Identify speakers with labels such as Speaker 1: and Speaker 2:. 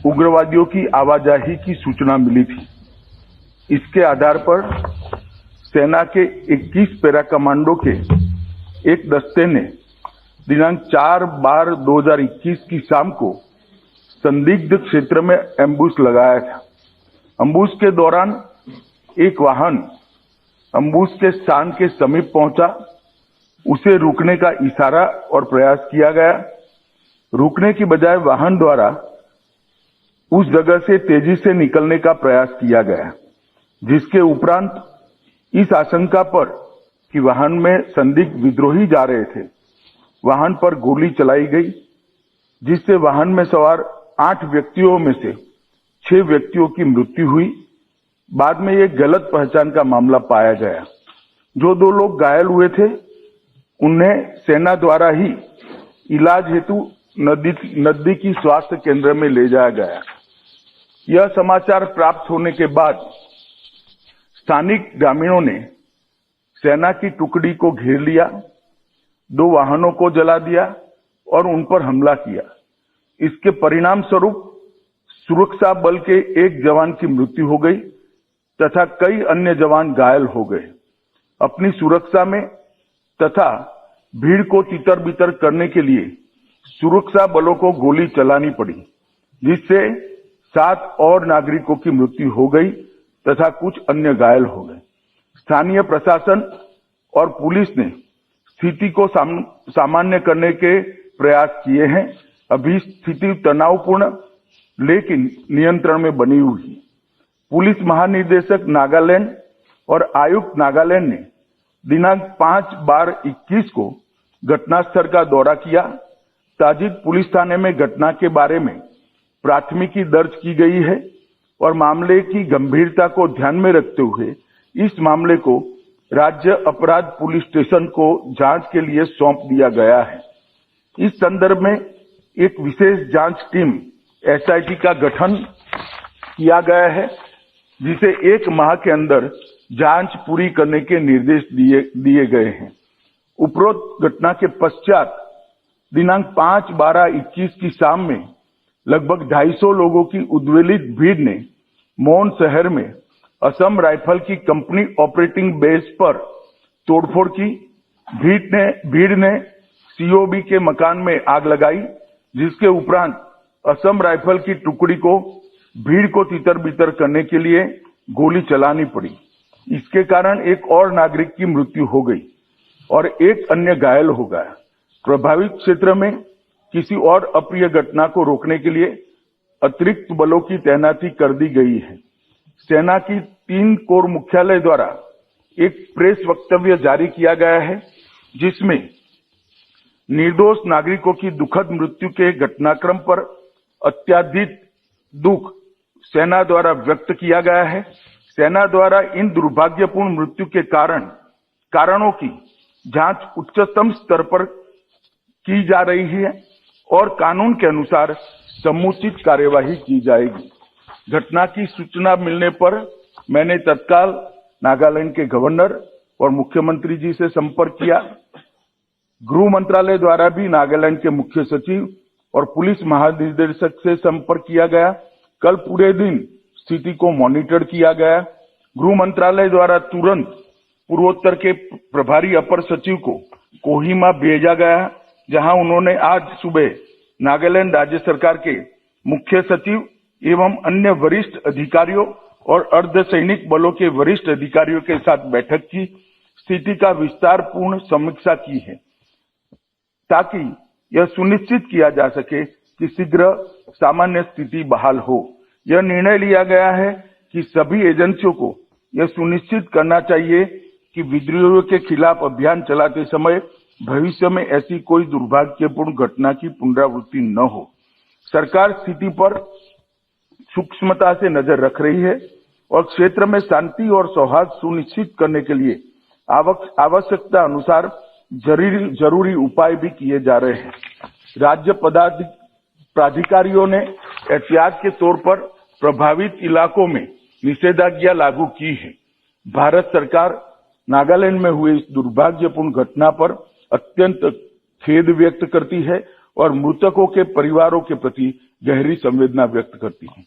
Speaker 1: उग्रवादियों की आवाजाही की सूचना मिली थी। इसके आधार पर सेना के 21 पैरा कमांडो के एक दस्ते ने दिनांक 4/12/2021 की शाम को संदिग्ध क्षेत्र में एम्बुश लगाया था। एम्बुश के दौरान एक वाहन एम्बुश के स्थान के समीप पहुंचा। उसे रुकने का इशारा और प्रयास किया गया। रुकने की बजाय वाहन द्वारा उस जगह से तेजी से निकलने का प्रयास किया गया, जिसके उपरांत इस आशंका पर कि वाहन में संदिग्ध विद्रोही जा रहे थे, वाहन पर गोली चलाई गई, जिससे वाहन में सवार 8 व्यक्तियों में से 6 व्यक्तियों की मृत्यु हुई। बाद में एक गलत पहचान का मामला पाया गया। जो 2 लोग घायल हुए थे, उन्हें सेना द्वारा ही इलाज हेतु नजदीकी स्वास्थ्य केंद्र में ले जाया गया। यह समाचार प्राप्त होने के बाद स्थानिक ग्रामीणों ने सेना की टुकड़ी को घेर लिया, 2 वाहनों को जला दिया और उन पर हमला किया। इसके परिणाम स्वरूप सुरक्षा बल के एक जवान की मृत्यु हो गई तथा कई अन्य जवान घायल हो गए। अपनी सुरक्षा में तथा भीड़ को तितर-बितर करने के लिए सुरक्षा बलों को गोली चलानी पड़ी, जिससे 7 और नागरिकों की मृत्यु हो गई तथा कुछ अन्य घायल हो गए। स्थानीय प्रशासन और पुलिस ने स्थिति को सामान्य करने के प्रयास किए हैं। अभी स्थिति तनावपूर्ण लेकिन नियंत्रण में बनी हुई है। पुलिस महानिदेशक नागालैंड और आयुक्त नागालैंड ने दिनांक 5/12/21 को घटनास्थल का दौरा किया। ताजित पुलिस थाने में घटना के बारे में प्राथमिकी दर्ज की गई है और मामले की गंभीरता को ध्यान में रखते हुए इस मामले को राज्य अपराध पुलिस स्टेशन को जांच के लिए सौंप दिया गया है। इस संदर्भ में एक विशेष जांच टीम एसआईटी का गठन किया गया है, जिसे 1 माह के अंदर जांच पूरी करने के निर्देश दिए गए हैं। उपरोक्त घटना के पश्चात दिनांक 5/12/21 की शाम में लगभग 250 लोगों की उद्वेलित भीड़ ने मोन शहर में असम राइफल की कंपनी ऑपरेटिंग बेस पर तोड़फोड़ की। भीड़ ने सीओबी के मकान में आग लगाई, जिसके उपरांत असम राइफल की टुकड़ी को भीड़ को तितर-बितर करने के लिए गोली चलानी पड़ी। इसके कारण एक और नागरिक की मृत्यु हो गई और एक अन्य घायल हो गया। प्रभावित क्षेत्र में किसी और अप्रिय घटना को रोकने के लिए अतिरिक्त बलों की तैनाती कर दी गई है। सेना की 3 कोर मुख्यालय द्वारा एक प्रेस वक्तव्य जारी किया गया है, जिसमें निर्दोष नागरिकों की दुखद मृत्यु के घटनाक्रम पर अत्यधिक दुख सेना द्वारा व्यक्त किया गया है। सेना द्वारा इन दुर्भाग्यपूर्ण मृत्यु के कारणों की जांच उच्चतम स्तर पर की जा रही है और कानून के अनुसार समुचित कार्यवाही की जाएगी। घटना की सूचना मिलने पर मैंने तत्काल नागालैंड के गवर्नर और मुख्यमंत्री जी से संपर्क किया। गृह मंत्रालय द्वारा भी नागालैंड के मुख्य सचिव और पुलिस महानिदेशक से संपर्क किया गया। कल पूरे दिन स्थिति को मॉनिटर किया गया। गृह मंत्रालय द्वारा तुरंत पूर्वोत्तर के प्रभारी अपर सचिव को कोहिमा भेजा गया, जहां उन्होंने आज सुबह नागालैंड राज्य सरकार के मुख्य सचिव एवं अन्य वरिष्ठ अधिकारियों और अर्धसैनिक बलों के वरिष्ठ अधिकारियों के साथ बैठक की स्थिति का विस्तारपूर्ण समीक्षा की है, ताकि यह सुनिश्चित किया जा सके कि शीघ्र सामान्य स्थिति बहाल हो। यह निर्णय लिया गया है कि सभी एजेंसियों को यह सुनिश्चित करना चाहिए कि विद्रोहियों के खिलाफ अभियान चलाते समय भविष्य में ऐसी कोई दुर्भाग्यपूर्ण घटना की पुनरावृत्ति न हो। सरकार स्थिति पर सूक्ष्मता से नजर रख रही है और क्षेत्र में शांति और सौहार्द सुनिश्चित करने के लिए आवश्यकता अनुसार जरूरी उपाय भी किए जा रहे हैं। राज्य प्राधिकारियों ने एहतियात के तौर पर प्रभावित इलाकों में निषेधाज्ञा लागू की है। भारत सरकार नागालैंड में हुए इस दुर्भाग्यपूर्ण घटना पर अत्यंत खेद व्यक्त करती है और मृतकों के परिवारों के प्रति गहरी संवेदना व्यक्त करती हूं।